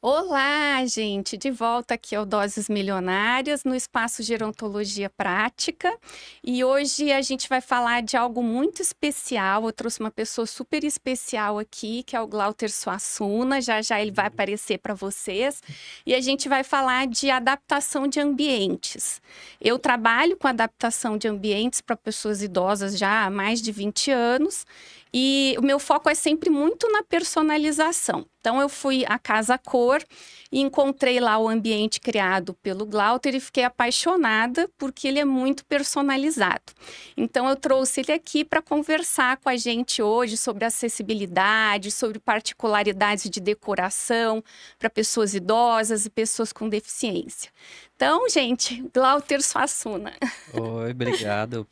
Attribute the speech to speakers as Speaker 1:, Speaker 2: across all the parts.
Speaker 1: Olá, gente! De volta aqui ao Doses Milionárias, no espaço Gerontologia Prática. E hoje a gente vai falar de algo muito especial. Eu trouxe uma pessoa super especial aqui, que é o Glauter Suassuna. Já já ele vai aparecer para vocês. E a gente vai falar de adaptação de ambientes. Eu trabalho com adaptação de ambientes para pessoas idosas já há mais de 20 anos. E o meu foco é sempre muito na personalização. Então, eu fui à Casa Cor e encontrei lá o ambiente criado pelo Glauter e fiquei apaixonada porque ele é muito personalizado. Então, eu trouxe ele aqui para conversar com a gente hoje sobre acessibilidade, sobre particularidades de decoração para pessoas idosas e pessoas com deficiência. Então, gente, Glauter Suassuna.
Speaker 2: Oi, obrigado.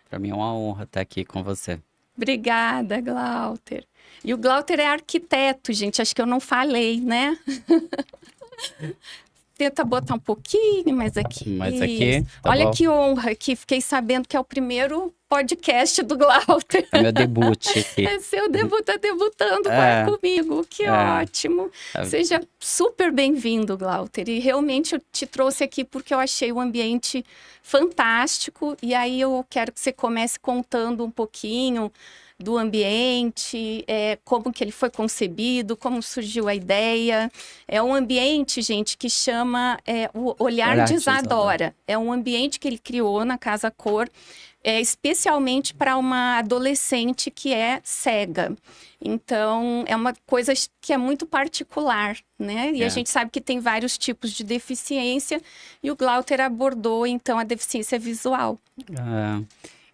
Speaker 2: Para mim é uma honra estar aqui com você.
Speaker 1: Obrigada, Glauter. E o Glauter é arquiteto, gente. Acho que eu não falei, né? Tenta botar um pouquinho mais aqui.
Speaker 2: Mas
Speaker 1: Isso.
Speaker 2: aqui, tá
Speaker 1: Olha
Speaker 2: bom?
Speaker 1: que honra que fiquei sabendo que é o primeiro podcast do Glauter.
Speaker 2: É meu debut aqui.
Speaker 1: É seu debut, tá debutando
Speaker 2: É,
Speaker 1: comigo. Que
Speaker 2: é.
Speaker 1: ótimo. Seja super bem-vindo, Glauter. E realmente eu te trouxe aqui porque eu achei o ambiente fantástico. E aí eu quero que você comece contando um pouquinho do ambiente, como que ele foi concebido, como surgiu a ideia. É um ambiente, gente, que chama o Olhar de Isadora. É um ambiente que ele criou na Casa Cor, especialmente para uma adolescente que é cega. Então, é uma coisa que é muito particular, né? E a gente sabe que tem vários tipos de deficiência, e o Glauter abordou, então, a deficiência visual.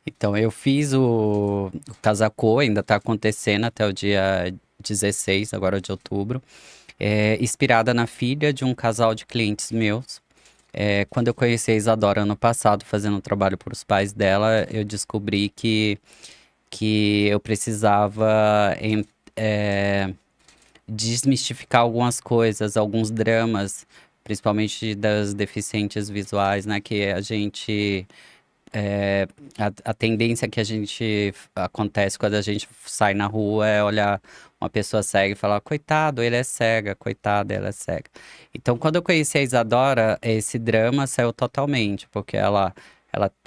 Speaker 2: Então, eu fiz o Casacô, ainda está acontecendo até o dia 16, agora de outubro. Inspirada na filha de um casal de clientes meus. Quando eu conheci a Isadora ano passado, fazendo um trabalho para os pais dela, eu descobri que eu precisava desmistificar algumas coisas, alguns dramas, principalmente das deficientes visuais, né? Que a gente a tendência que a gente acontece quando a gente sai na rua é olhar uma pessoa cega e falar, coitado, ele é cega, coitada, ela é cega. Então, quando eu conheci a Isadora, esse drama saiu totalmente, porque ela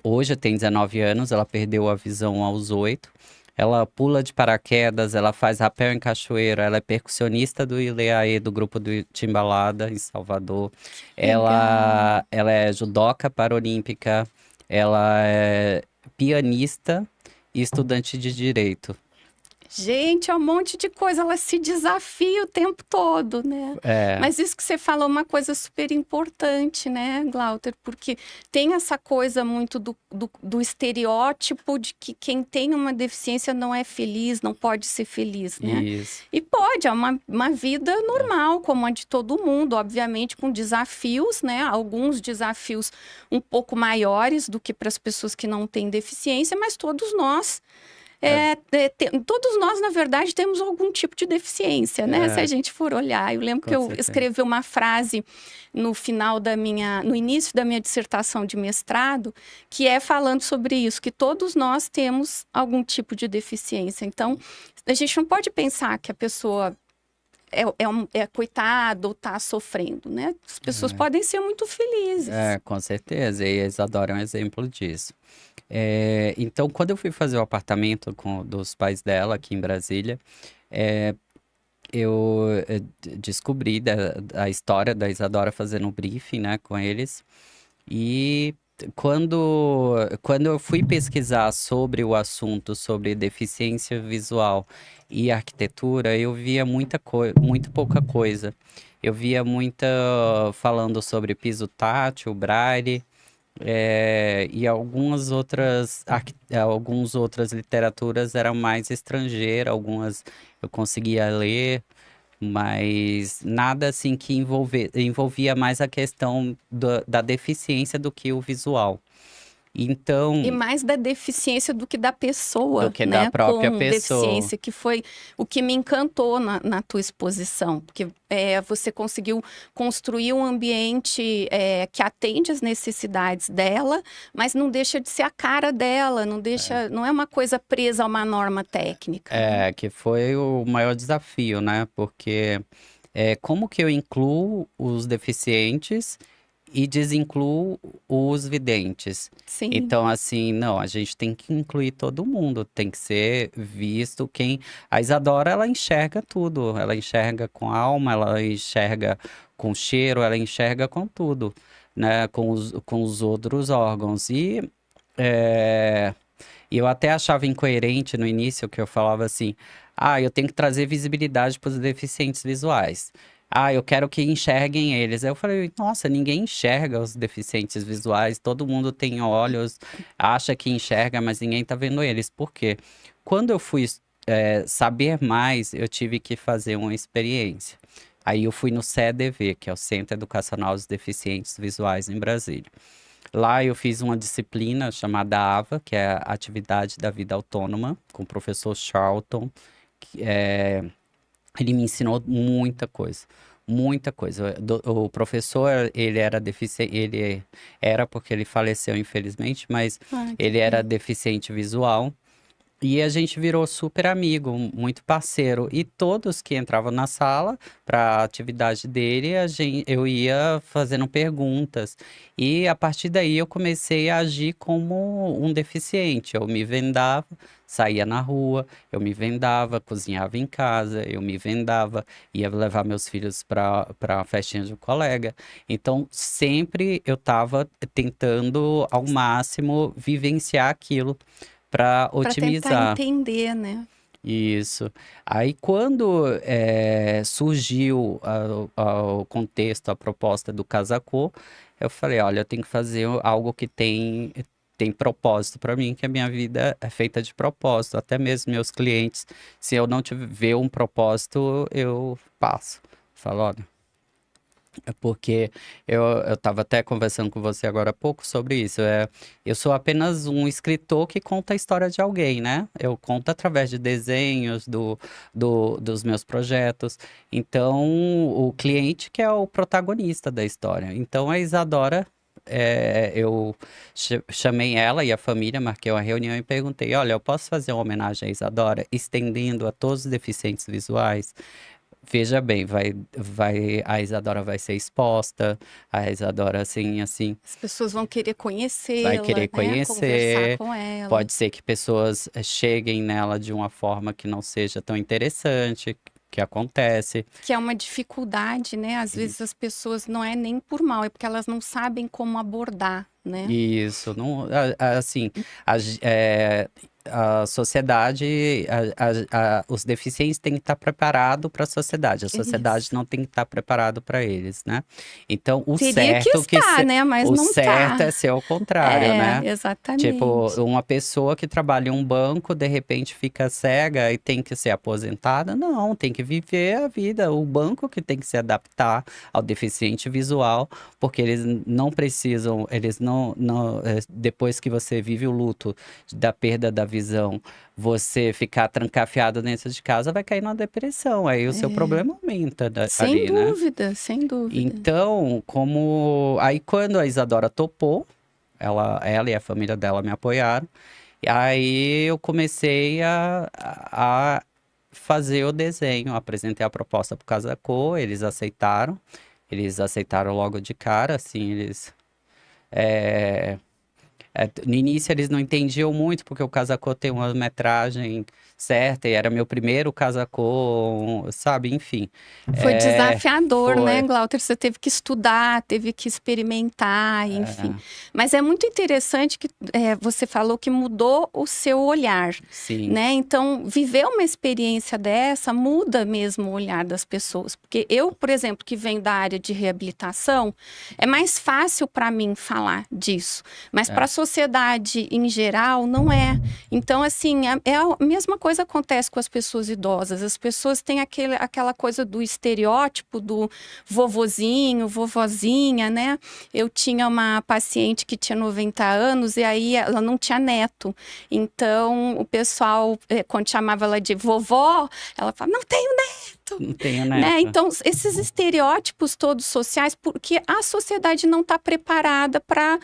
Speaker 2: hoje tem 19 anos, ela perdeu a visão aos 8. Ela pula de paraquedas, ela faz rapel em cachoeira, ela é percussionista do Ileaê, do grupo do Timbalada, em Salvador. Ela é judoca paralímpica, ela é pianista e estudante de direito.
Speaker 1: Gente, é um monte de coisa, ela se desafia o tempo todo, né? Mas isso que você falou é uma coisa super importante, né, Glauter? Porque tem essa coisa muito do estereótipo de que quem tem uma deficiência não é feliz, não pode ser feliz, né?
Speaker 2: Isso.
Speaker 1: E pode, é uma vida normal, como a de todo mundo, obviamente com desafios, né? Alguns desafios um pouco maiores do que para as pessoas que não têm deficiência, mas todos nós... todos nós, na verdade, temos algum tipo de deficiência, né? Se a gente for olhar. Eu lembro que eu escrevi uma frase no início da minha dissertação de mestrado, que é falando sobre isso, que todos nós temos algum tipo de deficiência. Então, a gente não pode pensar que a pessoa é coitado ou está sofrendo, né? As pessoas podem ser muito felizes.
Speaker 2: Com certeza. E a Isadora é um exemplo disso. Então, quando eu fui fazer o apartamento dos pais dela aqui em Brasília, eu descobri a história da Isadora fazendo um briefing, né, com eles. E quando eu fui pesquisar sobre o assunto, sobre deficiência visual e arquitetura, eu via muito pouca coisa. Eu via muita falando sobre piso tátil, braille, e algumas outras literaturas eram mais estrangeiras, algumas eu conseguia ler, mas nada assim que envolvia mais a questão da deficiência do que o visual. Então,
Speaker 1: E mais da deficiência do que da pessoa,
Speaker 2: do que da
Speaker 1: né?
Speaker 2: própria
Speaker 1: Com
Speaker 2: pessoa.
Speaker 1: deficiência, que foi o que me encantou na tua exposição. Porque você conseguiu construir um ambiente que atende às necessidades dela, mas não deixa de ser a cara dela, não é uma coisa presa a uma norma técnica.
Speaker 2: Que foi o maior desafio, né? Porque como que eu incluo os deficientes e desincluo os videntes.
Speaker 1: Sim.
Speaker 2: Então, assim, não, a gente tem que incluir todo mundo, tem que ser visto quem... A Isadora, ela enxerga tudo, ela enxerga com a alma, ela enxerga com cheiro, ela enxerga com tudo, né, com os outros órgãos. É, e eu até achava incoerente no início que eu falava assim: ah, eu tenho que trazer visibilidade para os deficientes visuais. Ah, eu quero que enxerguem eles. Aí eu falei: nossa, ninguém enxerga os deficientes visuais, todo mundo tem olhos, acha que enxerga, mas ninguém tá vendo eles. Por quê? Quando eu fui saber mais, eu tive que fazer uma experiência. Aí eu fui no CEDV, que é o Centro Educacional dos Deficientes Visuais em Brasília. Lá eu fiz uma disciplina chamada AVA, que é a Atividade da Vida Autônoma, com o professor Charlton. Que, ele me ensinou muita coisa, muita coisa. O professor, ele era deficiente, ele era porque ele faleceu, infelizmente, mas
Speaker 1: Ah, que
Speaker 2: ele era
Speaker 1: pena.
Speaker 2: deficiente visual. E a gente virou super amigo, muito parceiro. E todos que entravam na sala para a atividade dele, eu ia fazendo perguntas. E a partir daí eu comecei a agir como um deficiente. Eu me vendava, saía na rua, eu me vendava, cozinhava em casa, eu me vendava, ia levar meus filhos para a festinha de um colega. Então, sempre eu estava tentando ao máximo vivenciar aquilo para
Speaker 1: Para tentar
Speaker 2: otimizar.
Speaker 1: entender, né?
Speaker 2: Isso. Aí, quando surgiu o contexto, a proposta do Casacô, eu falei: olha, eu tenho que fazer algo que tem propósito para mim, que a minha vida é feita de propósito. Até mesmo meus clientes, se eu não tiver um propósito, eu passo. Falo: olha. É porque eu estava até conversando com você agora há pouco sobre isso. Eu sou apenas um escritor que conta a história de alguém, né? Eu conto através de desenhos dos meus projetos. Então, o cliente que é o protagonista da história. Então, a Isadora, eu chamei ela e a família, marquei uma reunião e perguntei: olha, eu posso fazer uma homenagem à Isadora, estendendo a todos os deficientes visuais? Veja bem, a Isadora vai ser exposta, a Isadora, assim,
Speaker 1: As pessoas vão querer
Speaker 2: vai
Speaker 1: conhecê-la,
Speaker 2: querer
Speaker 1: né? Conversar
Speaker 2: conhecer.
Speaker 1: com ela.
Speaker 2: Pode ser que pessoas cheguem nela de uma forma que não seja tão interessante, que acontece.
Speaker 1: Que é uma dificuldade, né? Às vezes as pessoas não é nem por mal, é porque elas não sabem como abordar, né?
Speaker 2: Isso, não, assim, a, g- a sociedade, os deficientes têm que estar preparados para a sociedade
Speaker 1: Isso.
Speaker 2: não tem que estar preparado para eles, né? Então,
Speaker 1: Teria que estar, né? Mas
Speaker 2: o
Speaker 1: não
Speaker 2: certo é
Speaker 1: tá.
Speaker 2: ser o contrário,
Speaker 1: É,
Speaker 2: né? Tipo,
Speaker 1: exatamente.
Speaker 2: uma pessoa que trabalha em um banco, de repente fica cega e tem que ser aposentada? Não, tem que viver a vida. O banco que tem que se adaptar ao deficiente visual, porque eles não precisam, eles depois que você vive o luto da perda da visão, você ficar trancafiado dentro de casa, vai cair numa depressão. Aí o seu problema aumenta
Speaker 1: Sem
Speaker 2: ali, né?
Speaker 1: dúvida, sem dúvida.
Speaker 2: Então, Aí quando a Isadora topou, ela e a família dela me apoiaram. E aí eu comecei a fazer o desenho, apresentei a proposta para o Casacô, eles aceitaram. Eles aceitaram logo de cara, assim, é, no início eles não entendiam muito, porque o Casacô tem uma metragem certa, e era meu primeiro Casacô, sabe? Enfim,
Speaker 1: Foi desafiador, né,
Speaker 2: foi.
Speaker 1: Glauter? Você teve que estudar, teve que experimentar, enfim.
Speaker 2: É,
Speaker 1: Mas é muito interessante que você falou que mudou o seu olhar,
Speaker 2: sim,
Speaker 1: né? Então, viver uma experiência dessa muda mesmo o olhar das pessoas. Porque eu, por exemplo, que venho da área de reabilitação, é mais fácil para mim falar disso. Mas para
Speaker 2: é,
Speaker 1: a sociedade em geral, não é. Então, assim, a mesma coisa acontece com as pessoas idosas. As pessoas têm aquela coisa do estereótipo do vovozinho, vovozinha, né? Eu tinha uma paciente que tinha 90 anos e aí ela não tinha neto. Então, o pessoal, quando chamava ela de vovó, ela falava: não tenho neto,
Speaker 2: não tenho
Speaker 1: né?
Speaker 2: neto.
Speaker 1: Então, esses estereótipos todos sociais, porque a sociedade não está preparada para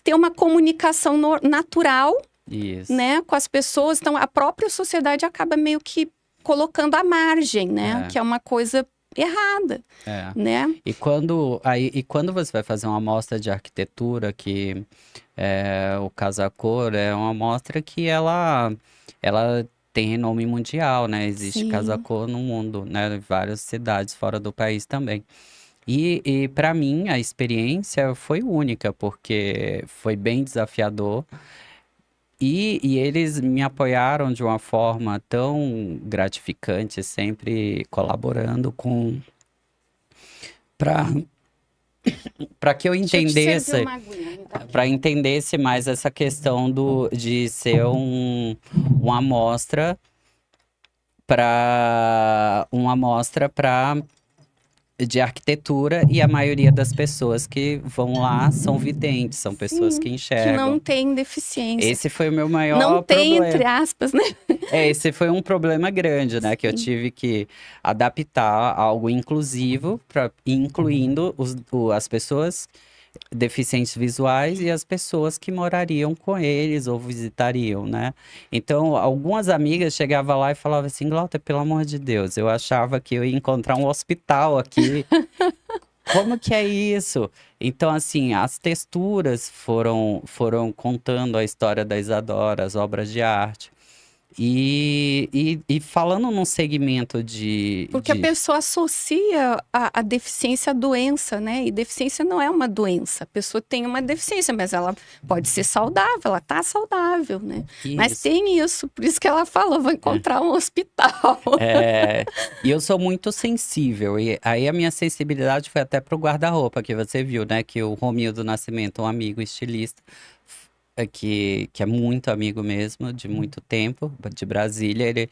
Speaker 1: ter uma comunicação natural,
Speaker 2: Isso,
Speaker 1: né, com as pessoas. Então, a própria sociedade acaba meio que colocando à margem, né?
Speaker 2: é,
Speaker 1: Que é uma coisa errada,
Speaker 2: É.
Speaker 1: né?
Speaker 2: E quando você vai fazer uma amostra de arquitetura, que o Casa Cor é uma amostra que ela tem renome mundial, né? Existe Casa
Speaker 1: Sim.
Speaker 2: Cor no mundo, né? Em várias cidades fora do país também. E para mim a experiência foi única, porque foi bem desafiador. E eles me apoiaram de uma forma tão gratificante, sempre colaborando com para para que eu
Speaker 1: Deixa eu te servir
Speaker 2: entendesse,
Speaker 1: uma aguinha. Me dá aqui.
Speaker 2: para entendesse mais essa questão de ser uma amostra para de arquitetura, e a maioria das pessoas que vão lá são videntes, são pessoas que
Speaker 1: Sim, que não
Speaker 2: enxergam.
Speaker 1: tem deficiência.
Speaker 2: Esse foi o meu
Speaker 1: Não
Speaker 2: maior
Speaker 1: tem,
Speaker 2: problema.
Speaker 1: entre aspas, né?
Speaker 2: Esse foi um problema grande, né? Que eu
Speaker 1: Sim.
Speaker 2: tive que adaptar algo inclusivo, incluindo as pessoas deficientes visuais e as pessoas que morariam com eles ou visitariam, né? Então, algumas amigas chegavam lá e falavam assim: Glauter, pelo amor de Deus, eu achava que eu ia encontrar um hospital aqui. Como que é isso? Então, assim, as texturas foram contando a história da Isadora, as obras de arte. E falando num segmento
Speaker 1: Porque a pessoa associa a deficiência à doença, né? E deficiência não é uma doença. A pessoa tem uma deficiência, mas ela pode ser saudável, ela tá saudável, né? Mas
Speaker 2: Isso.
Speaker 1: tem isso, por isso que ela falou, vou encontrar um hospital.
Speaker 2: E eu sou muito sensível, e aí a minha sensibilidade foi até pro guarda-roupa, que você viu, né? Que o Romildo Nascimento, um amigo estilista, que é muito amigo mesmo, de muito tempo, de Brasília, ele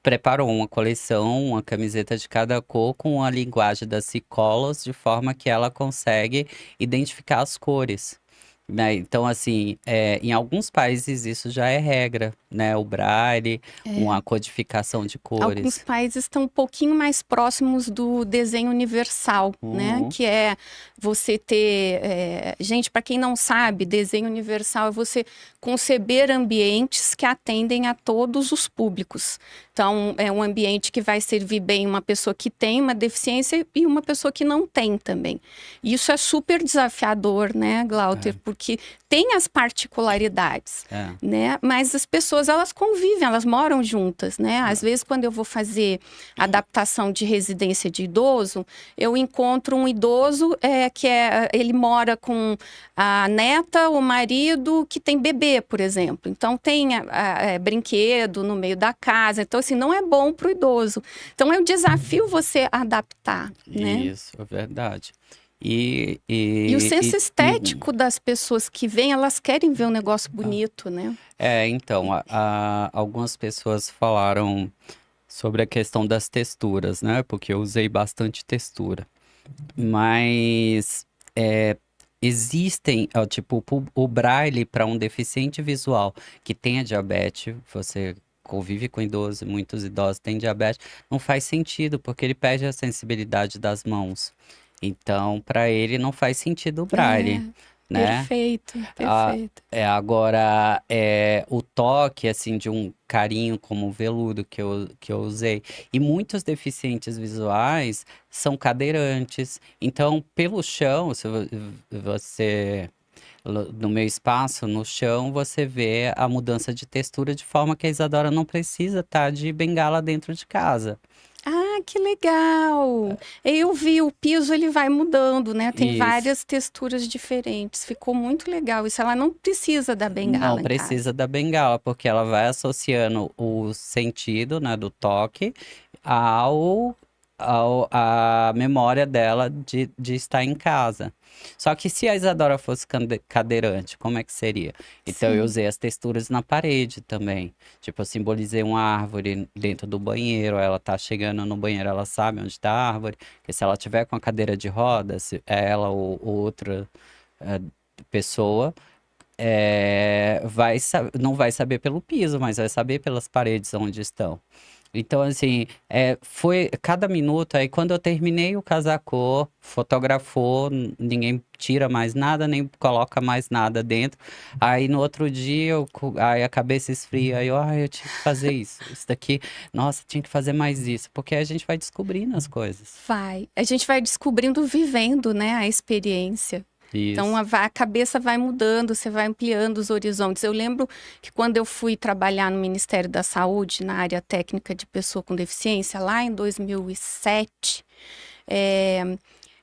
Speaker 2: preparou uma coleção, uma camiseta de cada cor com a linguagem das Cicolos, de forma que ela consegue identificar as cores. Né? Então, assim, em alguns países isso já é regra, né? O braille, uma codificação de
Speaker 1: Alguns
Speaker 2: cores.
Speaker 1: países estão um pouquinho mais próximos do desenho universal, né?
Speaker 2: Uhum.
Speaker 1: Que é você ter. Gente, para quem não sabe, desenho universal é você conceber ambientes que atendem a todos os públicos. Então, é um ambiente que vai servir bem uma pessoa que tem uma deficiência e uma pessoa que não tem também. E isso é super desafiador, né, Glauter? Porque tem as particularidades,
Speaker 2: É.
Speaker 1: né? Mas as pessoas, elas convivem, elas moram juntas, né? Às vezes, quando eu vou fazer adaptação de residência de idoso, eu encontro um idoso ele mora com a neta, o marido, que tem bebê, por exemplo. Então, tem brinquedo no meio da casa. Então, assim, não é bom para o idoso. Então, é um desafio você adaptar, né?
Speaker 2: Isso, é verdade.
Speaker 1: E o senso estético das pessoas que vêm, elas querem ver um negócio bonito, né?
Speaker 2: Então, algumas pessoas falaram sobre a questão das texturas, né? Porque eu usei bastante textura. Mas existem, ó, tipo, o braille para um deficiente visual que tenha diabetes, você convive com idosos, muitos idosos têm diabetes, não faz sentido, porque ele perde a sensibilidade das mãos. Então, para ele não faz sentido o braille, né?
Speaker 1: Perfeito,
Speaker 2: Ah,
Speaker 1: perfeito.
Speaker 2: agora, o toque, assim, de um carinho como o veludo que eu usei. E muitos deficientes visuais são cadeirantes. Então, pelo chão, se você, no meu espaço, no chão, você vê a mudança de textura de forma que a Isadora não precisa estar de bengala dentro de casa.
Speaker 1: Ah, que legal! Eu vi, o piso ele vai mudando, né? Tem
Speaker 2: Isso.
Speaker 1: várias texturas diferentes. Ficou muito legal. Isso ela não precisa da
Speaker 2: Não
Speaker 1: bengala em casa.
Speaker 2: precisa da bengala, porque ela vai associando o sentido, né, do toque ao, a memória dela de estar em casa. Só que se a Isadora fosse cadeirante, como é que seria? Então eu
Speaker 1: Sim.
Speaker 2: usei as texturas na parede também. Tipo, eu simbolizei uma árvore dentro do banheiro, ela tá chegando no banheiro, ela sabe onde está a árvore. Porque se ela tiver com a cadeira de rodas, ela ou outra eh, pessoa não vai saber pelo piso, mas vai saber pelas paredes onde estão. Então, assim, foi cada minuto. Aí, quando eu terminei o casaco, fotografou, ninguém tira mais nada, nem coloca mais nada dentro. Aí, no outro dia, aí a cabeça esfria. Aí, eu tinha que fazer isso. Isso daqui, nossa, tinha que fazer mais isso. Porque a gente vai descobrindo as coisas.
Speaker 1: Vai. A gente vai descobrindo, vivendo, né, a experiência. Então,
Speaker 2: Isso.
Speaker 1: a cabeça vai mudando, você vai ampliando os horizontes. Eu lembro que quando eu fui trabalhar no Ministério da Saúde, na área técnica de pessoa com deficiência, lá em 2007,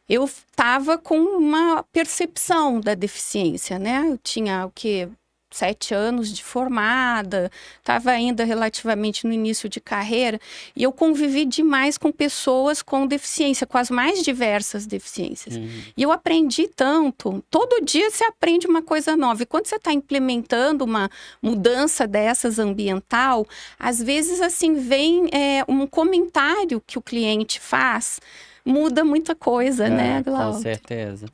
Speaker 1: eu estava com uma percepção da deficiência, né? Eu tinha o quê? 7 anos de formada, estava ainda relativamente no início de carreira, e eu convivi demais com pessoas com deficiência, com as mais diversas deficiências. E eu aprendi tanto, todo dia você aprende uma coisa nova, e quando você está implementando uma mudança dessas ambiental, às vezes assim vem um comentário que o cliente faz, muda muita coisa, né,
Speaker 2: Com
Speaker 1: Glauco?
Speaker 2: certeza.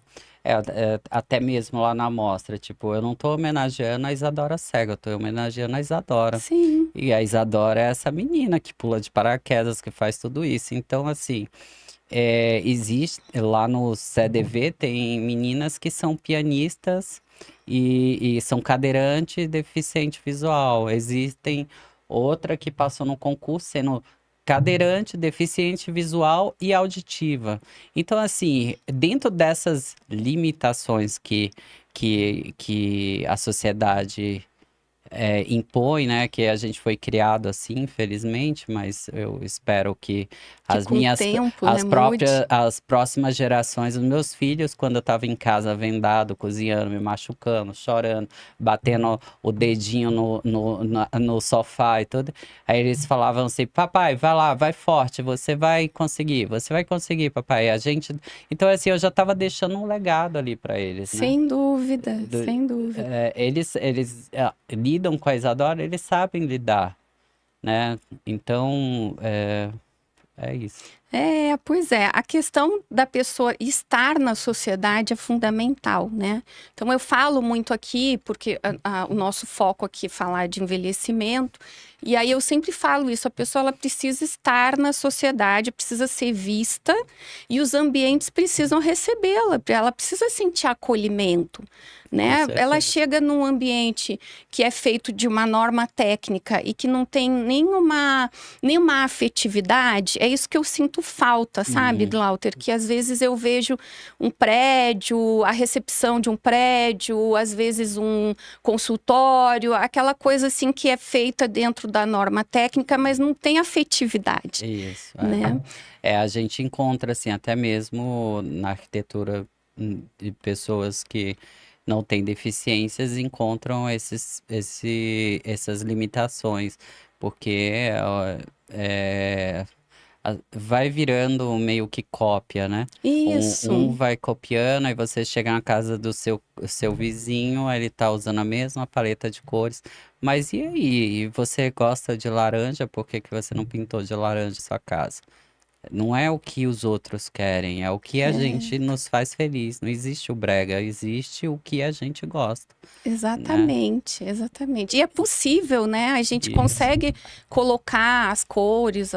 Speaker 2: Até mesmo lá na mostra, tipo, eu não tô homenageando a Isadora Cega, eu tô homenageando a Isadora.
Speaker 1: Sim.
Speaker 2: E a Isadora é essa menina que pula de paraquedas, que faz tudo isso. Então, assim, existe lá no CDV, tem meninas que são pianistas e são cadeirante e deficiente visual. Existem outra que passou no concurso sendo cadeirante, deficiente visual e auditiva. Então, assim, dentro dessas limitações que a sociedade impõe, né? Que a gente foi criado assim, infelizmente, mas eu espero que
Speaker 1: Que
Speaker 2: as
Speaker 1: com o
Speaker 2: minhas,
Speaker 1: tempo, né, mude.
Speaker 2: as próximas gerações, os meus filhos, quando eu tava em casa vendado, cozinhando, me machucando, chorando, batendo o dedinho no sofá e tudo, aí eles falavam assim, papai, vai lá, vai forte, você vai conseguir, papai. Então assim, eu já tava deixando um legado ali para eles, né?
Speaker 1: Sem dúvida, sem dúvida.
Speaker 2: Eles lidam com a Isadora, eles sabem lidar, né? Então, é isso.
Speaker 1: Pois é, a questão da pessoa estar na sociedade é fundamental, né? Então eu falo muito aqui, porque o nosso foco aqui é falar de envelhecimento, e aí eu sempre falo isso, a pessoa ela precisa estar na sociedade, precisa ser vista, e os ambientes precisam recebê-la, ela precisa sentir acolhimento, né? Ela
Speaker 2: certeza.
Speaker 1: chega num ambiente que é feito de uma norma técnica e que não tem nenhuma afetividade, é isso que eu sinto falta, sabe, Glauter? Que às vezes eu vejo um prédio, a recepção de um prédio, às vezes um consultório, aquela coisa assim que é feita dentro da norma técnica, mas não tem afetividade,
Speaker 2: Isso.
Speaker 1: né?
Speaker 2: A gente encontra, assim, até mesmo na arquitetura de pessoas que não têm deficiências, encontram essas limitações, porque vai virando meio que cópia, né?
Speaker 1: Isso.
Speaker 2: Um vai copiando, aí você chega na casa do seu vizinho, ele tá usando a mesma paleta de cores. Mas e aí? E você gosta de laranja? Por que que você não pintou de laranja sua casa? Não é o que os outros querem, é o que a gente nos faz feliz. Não existe o brega, existe o que a gente gosta, né?
Speaker 1: Exatamente, exatamente. E é possível, né? A gente
Speaker 2: Isso.
Speaker 1: consegue colocar as cores,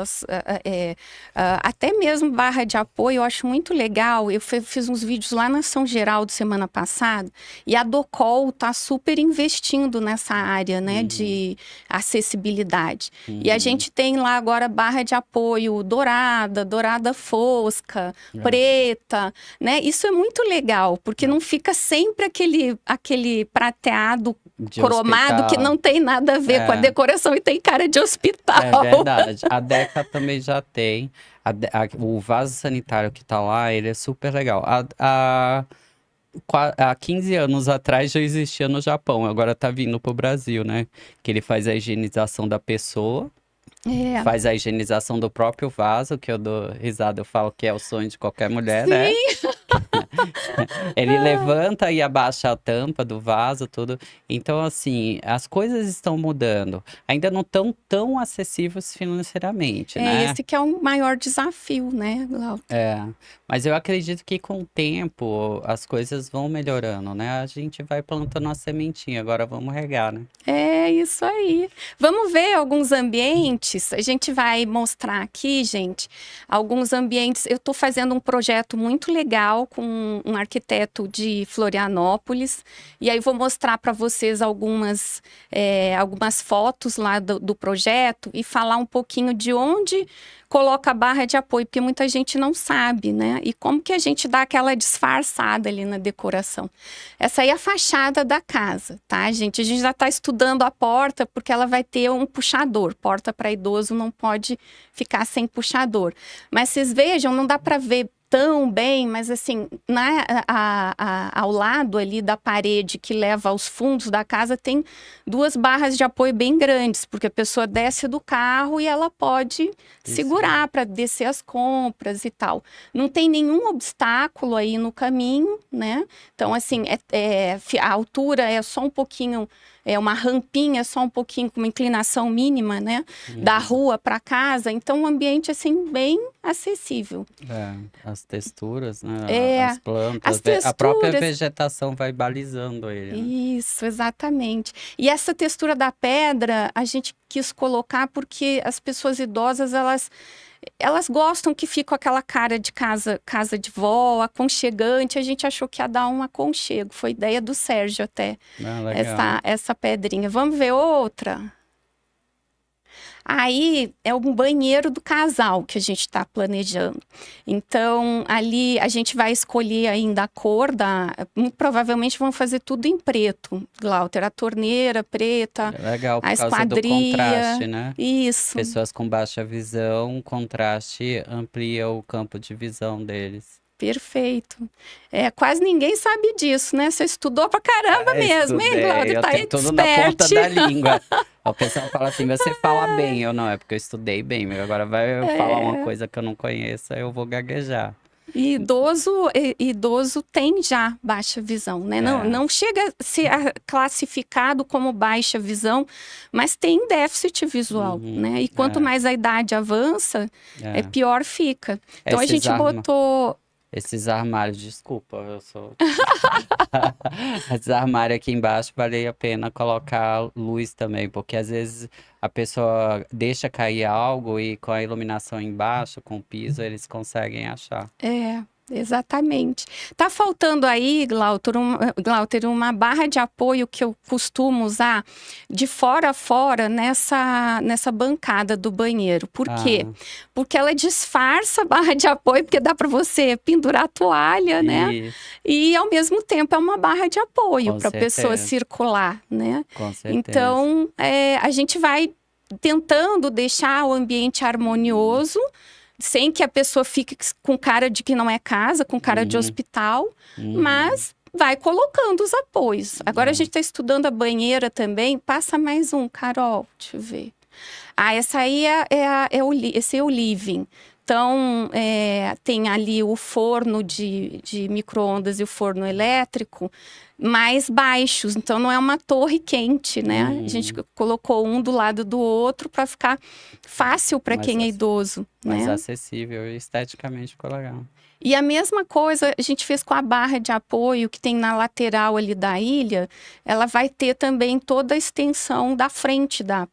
Speaker 1: até mesmo barra de apoio, eu acho muito legal. Eu fiz uns vídeos lá na São Geraldo semana passada, e a Docol tá super investindo nessa área, né, de acessibilidade. E a gente tem lá agora barra de apoio dourada fosca, preta, né? Isso é muito legal, porque não fica sempre aquele prateado
Speaker 2: De
Speaker 1: cromado que
Speaker 2: hospital.
Speaker 1: não tem nada a ver com a decoração e tem cara de hospital.
Speaker 2: É verdade. A Deca também já tem. O vaso sanitário que tá lá, ele é super legal. Há 15 anos atrás já existia no Japão, agora tá vindo pro Brasil, né? Que ele faz a higienização da pessoa, faz a higienização do próprio vaso, que eu dou risada, eu falo que é o sonho de qualquer mulher, né? Ele levanta e abaixa a tampa do vaso, tudo. Então, assim, as coisas estão mudando. Ainda não estão tão acessíveis financeiramente,
Speaker 1: É
Speaker 2: né?
Speaker 1: esse que é o maior desafio, né, Glauco?
Speaker 2: É, mas eu acredito que com o tempo as coisas vão melhorando, né? A gente vai plantando uma sementinha, agora vamos regar, né?
Speaker 1: É isso aí. Vamos ver alguns ambientes. A gente vai mostrar aqui, gente, alguns ambientes. Eu estou fazendo um projeto muito legal com um arquiteto de Florianópolis. E aí vou mostrar para vocês algumas fotos lá do projeto e falar um pouquinho de onde coloca a barra de apoio, porque muita gente não sabe, né? E como que a gente dá aquela disfarçada ali na decoração. Essa aí é a fachada da casa, tá, gente? A gente já está estudando a porta, porque ela vai ter um puxador. Porta para idoso não pode ficar sem puxador. Mas vocês vejam, não dá para ver tão bem, mas assim, ao lado ali da parede que leva aos fundos da casa, tem duas barras de apoio bem grandes, porque a pessoa desce do carro e ela pode segurar para descer as compras e tal. Não tem nenhum obstáculo aí no caminho, né? Então, assim, a altura é só um pouquinho, é uma rampinha só um pouquinho, com uma inclinação mínima, né? Da rua para casa. Então, um ambiente, assim, bem acessível.
Speaker 2: É, as texturas, né? As
Speaker 1: As
Speaker 2: plantas, a própria
Speaker 1: texturas.
Speaker 2: vegetação vai balizando ele, né?
Speaker 1: Isso, exatamente. E essa textura da pedra, a gente quis colocar porque as pessoas idosas, elas gostam que fique com aquela cara de casa de vó, aconchegante. A gente achou que ia dar um aconchego. Foi ideia do Sérgio até,
Speaker 2: Ah, legal.
Speaker 1: essa pedrinha. Vamos ver outra? Aí é um banheiro do casal que a gente está planejando. Então, ali a gente vai escolher ainda a cor muito provavelmente vão fazer tudo em preto, Glauter. A torneira preta,
Speaker 2: Legal,
Speaker 1: a
Speaker 2: por causa do
Speaker 1: esquadria.
Speaker 2: contraste, né?
Speaker 1: Isso,
Speaker 2: Pessoas com baixa visão, o contraste amplia o campo de visão deles.
Speaker 1: perfeito. Quase ninguém sabe disso, né? Você estudou pra caramba
Speaker 2: É,
Speaker 1: mesmo, hein,
Speaker 2: estudei,
Speaker 1: Glauter?
Speaker 2: eu
Speaker 1: Tá
Speaker 2: tenho tudo na ponta
Speaker 1: expert.
Speaker 2: da língua. O pessoal fala assim, você fala bem, eu não, é porque eu estudei bem, mas agora vai eu falar uma coisa que eu não conheço, aí eu vou gaguejar.
Speaker 1: E idoso tem já baixa visão, né? Não,
Speaker 2: É,
Speaker 1: não chega a ser classificado como baixa visão, mas tem déficit visual, né? E quanto mais a idade avança,
Speaker 2: é.
Speaker 1: pior fica. Então a
Speaker 2: Esses
Speaker 1: gente
Speaker 2: arma...
Speaker 1: botou.
Speaker 2: Esses armários, desculpa, eu sou. Esses armários aqui embaixo vale a pena colocar luz também, porque às vezes a pessoa deixa cair algo e com a iluminação embaixo, com o piso, eles conseguem achar.
Speaker 1: Exatamente. Tá faltando aí, Glauter, uma barra de apoio que eu costumo usar de fora a fora nessa bancada do banheiro. Por quê?
Speaker 2: Ah,
Speaker 1: Porque ela disfarça a barra de apoio, porque dá para você pendurar a toalha, né?
Speaker 2: isso,
Speaker 1: E ao mesmo tempo é uma barra de apoio
Speaker 2: com
Speaker 1: para a pessoa
Speaker 2: certeza,
Speaker 1: circular, né?
Speaker 2: com certeza.
Speaker 1: Então, a gente vai tentando deixar o ambiente harmonioso, sem que a pessoa fique com cara de que não é casa, com cara de
Speaker 2: Uhum,
Speaker 1: hospital,
Speaker 2: uhum,
Speaker 1: mas vai colocando os apoios. Agora a
Speaker 2: é.
Speaker 1: gente está estudando a banheira também. Passa mais um, Carol, deixa eu ver. Essa aí esse é o living. Então, tem ali o forno de micro-ondas e o forno elétrico mais baixos. Então, não é uma torre quente, né? A gente
Speaker 2: Uhum.
Speaker 1: colocou um do lado do outro para ficar fácil para
Speaker 2: Mais,
Speaker 1: quem é idoso,
Speaker 2: mais
Speaker 1: né?
Speaker 2: acessível e esteticamente ficou legal.
Speaker 1: E a mesma coisa a gente fez com a barra de apoio que tem na lateral ali da ilha. Ela vai ter também toda a extensão da frente da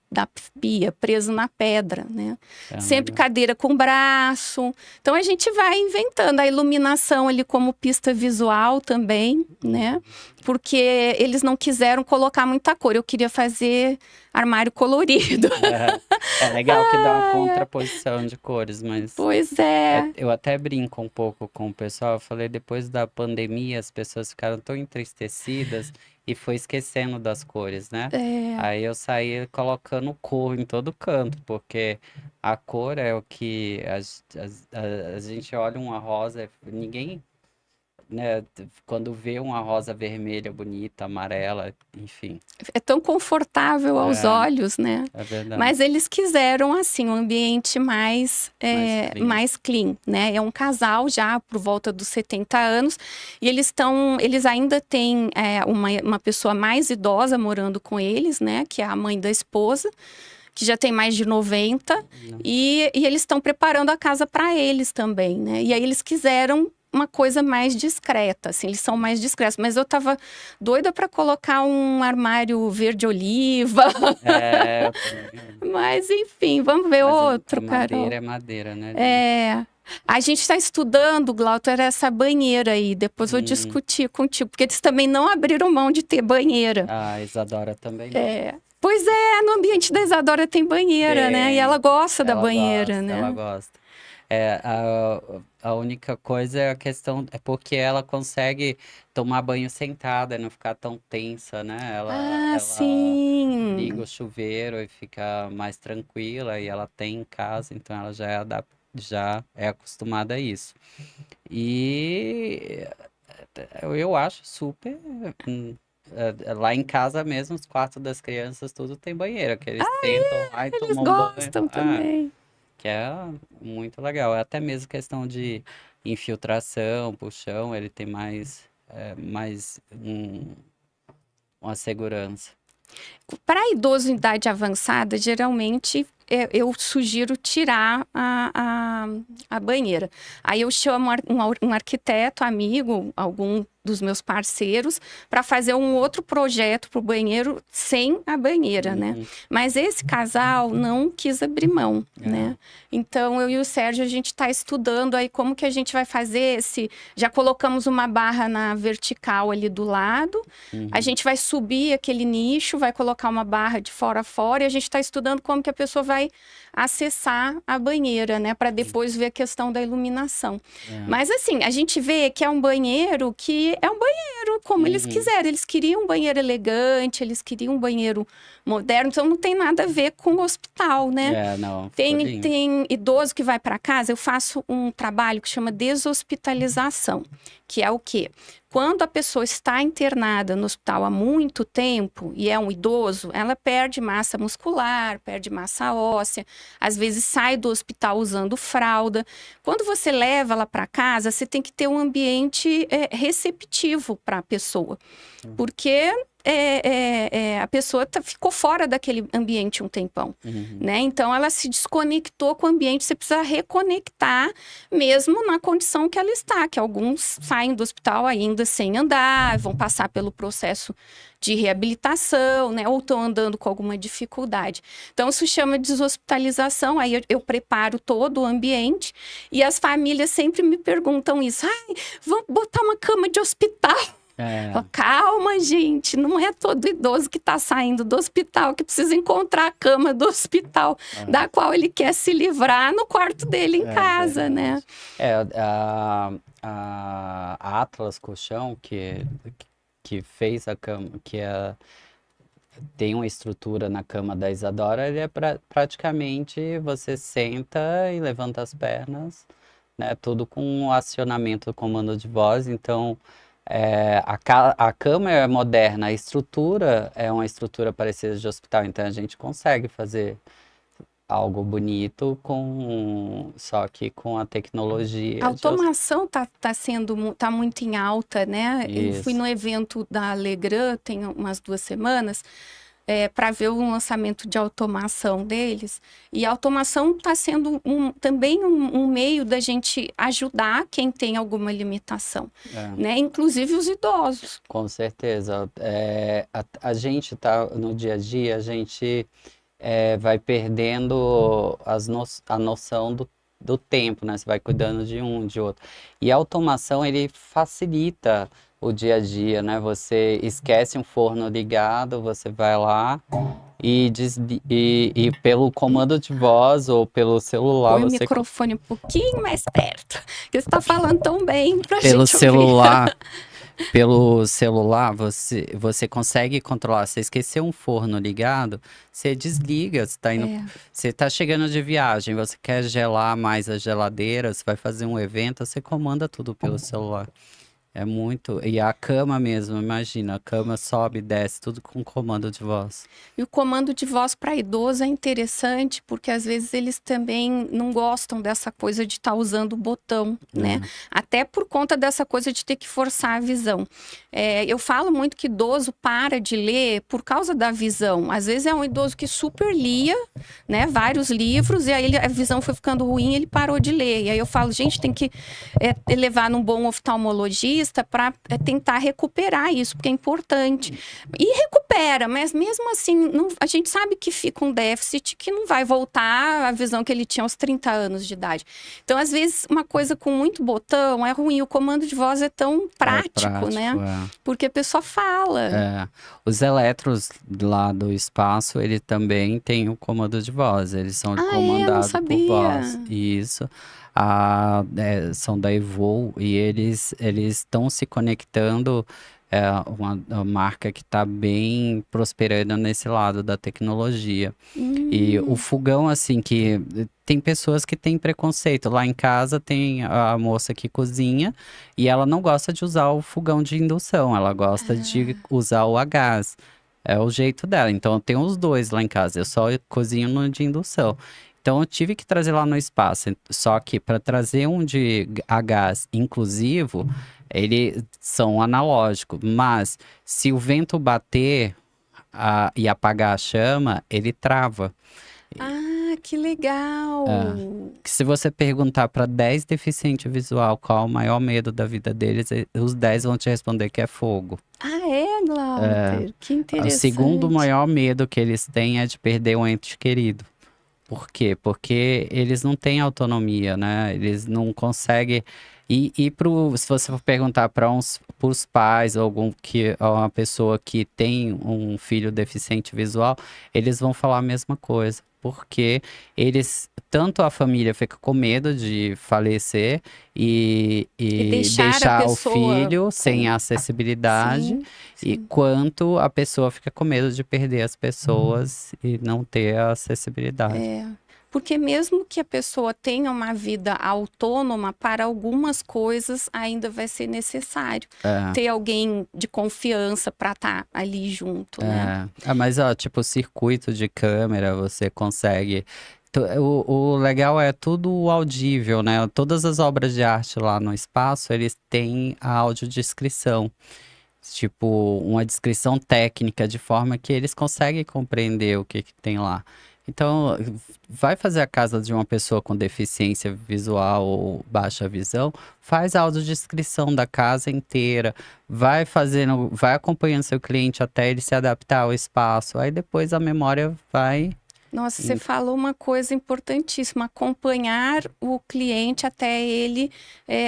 Speaker 1: pia, preso na pedra, né?
Speaker 2: É
Speaker 1: Sempre
Speaker 2: legal.
Speaker 1: cadeira com braço. Então a gente vai inventando a iluminação ali como pista visual também, né? Porque eles não quiseram colocar muita cor. Eu queria fazer armário colorido.
Speaker 2: É legal que dá uma contraposição de cores, mas
Speaker 1: Pois é.
Speaker 2: eu até brinco um pouco com o pessoal. Eu falei, depois da pandemia, as pessoas ficaram tão entristecidas e foi esquecendo das cores, né? Aí eu saí colocando cor em todo canto, porque a cor é o que a gente olha uma rosa, ninguém né, quando vê uma rosa vermelha bonita, amarela, enfim.
Speaker 1: É tão confortável aos
Speaker 2: É,
Speaker 1: olhos, né?
Speaker 2: é verdade.
Speaker 1: Mas eles quiseram, assim, um ambiente mais,
Speaker 2: Mais clean.
Speaker 1: mais clean, né? É um casal já por volta dos 70 anos e eles ainda têm uma pessoa mais idosa morando com eles, né? Que é a mãe da esposa, que já tem mais de 90,
Speaker 2: Não.
Speaker 1: e eles estão preparando a casa para eles também, né? E aí eles quiseram uma coisa mais discreta, assim, eles são mais discretos. Mas eu tava doida para colocar um armário verde-oliva,
Speaker 2: É, eu também.
Speaker 1: mas enfim, vamos ver
Speaker 2: Mas
Speaker 1: outro,
Speaker 2: a
Speaker 1: Carol.
Speaker 2: madeira é madeira, né?
Speaker 1: A gente está estudando, Glauco, era essa banheira aí. Depois vou discutir contigo, porque eles também não abriram mão de ter banheira.
Speaker 2: A Isadora também não.
Speaker 1: Pois é, no ambiente da Isadora tem banheira, né? E ela
Speaker 2: Tem,
Speaker 1: gosta da
Speaker 2: ela
Speaker 1: banheira,
Speaker 2: gosta, ela
Speaker 1: né?
Speaker 2: gosta. É, a única coisa é a questão, é porque ela consegue tomar banho sentada, não ficar tão tensa, né?
Speaker 1: Ah,
Speaker 2: Ela liga
Speaker 1: sim.
Speaker 2: o chuveiro e fica mais tranquila, e ela tem em casa, então ela já é acostumada a isso. E eu acho super. Lá em casa mesmo, os quartos das crianças, tudo tem banheiro, que eles sentam lá e
Speaker 1: Eles
Speaker 2: tomam banho.
Speaker 1: gostam também.
Speaker 2: Que é muito legal. É até mesmo questão de infiltração pro chão, ele tem mais uma segurança.
Speaker 1: Para idoso em idade avançada, geralmente eu sugiro tirar a banheira. Aí eu chamo um arquiteto amigo, algum dos meus parceiros, para fazer um outro projeto para o banheiro sem a banheira, né? Mas esse casal não quis abrir mão, né? Então eu e o Sérgio, a gente está estudando aí como que a gente vai fazer esse... Já colocamos uma barra na vertical ali do lado, a gente vai subir aquele nicho, vai colocar uma barra de fora a fora e a gente está estudando como que a pessoa vai acessar a banheira, né? Para depois ver a questão da iluminação. Mas assim, a gente vê que é um banheiro que é um banheiro como eles quiserem. Eles queriam um banheiro elegante, eles queriam um banheiro moderno, então não tem nada a ver com o hospital, né?
Speaker 2: Não, ficou lindo.
Speaker 1: Tem idoso que vai para casa, eu faço um trabalho que chama deshospitalização, que é o quê? Quando a pessoa está internada no hospital há muito tempo e é um idoso, ela perde massa muscular, perde massa óssea, às vezes sai do hospital usando fralda. Quando você leva ela para casa, você tem que ter um ambiente receptivo para a pessoa, porque a pessoa ficou fora daquele ambiente um tempão, né? Então ela se desconectou com o ambiente, você precisa reconectar mesmo na condição que ela está, que alguns saem do hospital ainda sem andar, vão passar pelo processo de reabilitação, né? Ou estão andando com alguma dificuldade. Então isso chama de deshospitalização, aí eu preparo todo o ambiente e as famílias sempre me perguntam isso, vamos botar uma cama de hospital. Calma, gente, não é todo idoso que está saindo do hospital que precisa encontrar a cama do hospital, da qual ele quer se livrar no quarto dele em casa, né?
Speaker 2: A Atlas Colchão, que fez a cama, tem uma estrutura na cama da Isadora, ele é praticamente você senta e levanta as pernas, né? Tudo com um acionamento do comando de voz, então... a cama é moderna, a estrutura é uma estrutura parecida de hospital, então a gente consegue fazer algo bonito só que com a tecnologia.
Speaker 1: A automação tá muito em alta, né? Eu fui
Speaker 2: Isso.
Speaker 1: no evento da Legrand, tem umas 2 semanas, para ver o lançamento de automação deles. E a automação está sendo também um meio da gente ajudar quem tem alguma limitação, né? Inclusive os idosos.
Speaker 2: Com certeza. A gente tá no dia a dia, a gente vai perdendo a noção do tempo, né? Você vai cuidando de um, de outro. E a automação, ele facilita o dia a dia, né? Você esquece um forno ligado, você vai lá e pelo comando de voz ou pelo celular,
Speaker 1: Põe o
Speaker 2: você
Speaker 1: microfone um pouquinho mais perto, que você está falando tão bem pra
Speaker 2: pelo
Speaker 1: gente
Speaker 2: celular, pelo celular, você consegue controlar. Você esqueceu um forno ligado, você desliga. Você tá chegando de viagem, você quer gelar mais a geladeira, você vai fazer um evento, você comanda tudo pelo celular. É muito. E a cama mesmo, imagina, a cama sobe e desce, tudo com comando de voz.
Speaker 1: E o comando de voz para idoso é interessante, porque às vezes eles também não gostam dessa coisa de estar usando o botão, né? Até por conta dessa coisa de ter que forçar a visão. Eu falo muito que idoso para de ler por causa da visão. Às vezes é um idoso que super lia, né, vários livros, e aí a visão foi ficando ruim, ele parou de ler. E aí eu falo, gente, tem que levar num bom oftalmologista para tentar recuperar isso, porque é importante. E recupera, mas mesmo assim, a gente sabe que fica um déficit que não vai voltar à visão que ele tinha aos 30 anos de idade. Então, às vezes, uma coisa com muito botão é ruim. O comando de voz é tão prático, né? Porque a pessoa fala.
Speaker 2: Os elétrons lá do espaço, ele também tem o comando de voz. Eles são comandados por voz. Isso. São da Evo e eles estão se conectando. É uma marca que está bem prosperando nesse lado da tecnologia. E o fogão, assim, que tem pessoas que têm preconceito. Lá em casa tem a moça que cozinha e ela não gosta de usar o fogão de indução, ela gosta de usar o a gás. É o jeito dela. Então, eu tenho os dois lá em casa. Eu só cozinho no de indução. Então, eu tive que trazer lá no espaço. Só que para trazer um de a gás inclusivo, eles são analógicos. Mas se o vento bater e apagar a chama, ele trava.
Speaker 1: Ah, que legal!
Speaker 2: Se você perguntar para 10 deficientes visual qual o maior medo da vida deles, os 10 vão te responder que é fogo.
Speaker 1: Ah, é, Glauter? Que interessante.
Speaker 2: O segundo maior medo que eles têm é de perder um ente querido. Por quê? Porque eles não têm autonomia, né? Eles não conseguem. Se você for perguntar para os pais ou uma pessoa que tem um filho deficiente visual, eles vão falar a mesma coisa. Porque tanto a família fica com medo de falecer e deixar o filho sem acessibilidade, quanto a pessoa fica com medo de perder as pessoas e não ter a acessibilidade.
Speaker 1: Porque mesmo que a pessoa tenha uma vida autônoma, para algumas coisas ainda vai ser necessário ter alguém de confiança para estar ali junto, né?
Speaker 2: Mas, tipo, o circuito de câmera, você consegue... O legal é tudo audível, né? Todas as obras de arte lá no espaço, eles têm a audiodescrição. Tipo, uma descrição técnica, de forma que eles conseguem compreender o que tem lá. Então, vai fazer a casa de uma pessoa com deficiência visual ou baixa visão, faz a audiodescrição da casa inteira, vai acompanhando seu cliente até ele se adaptar ao espaço, aí depois a memória vai...
Speaker 1: Nossa, você falou uma coisa importantíssima, acompanhar o cliente até ele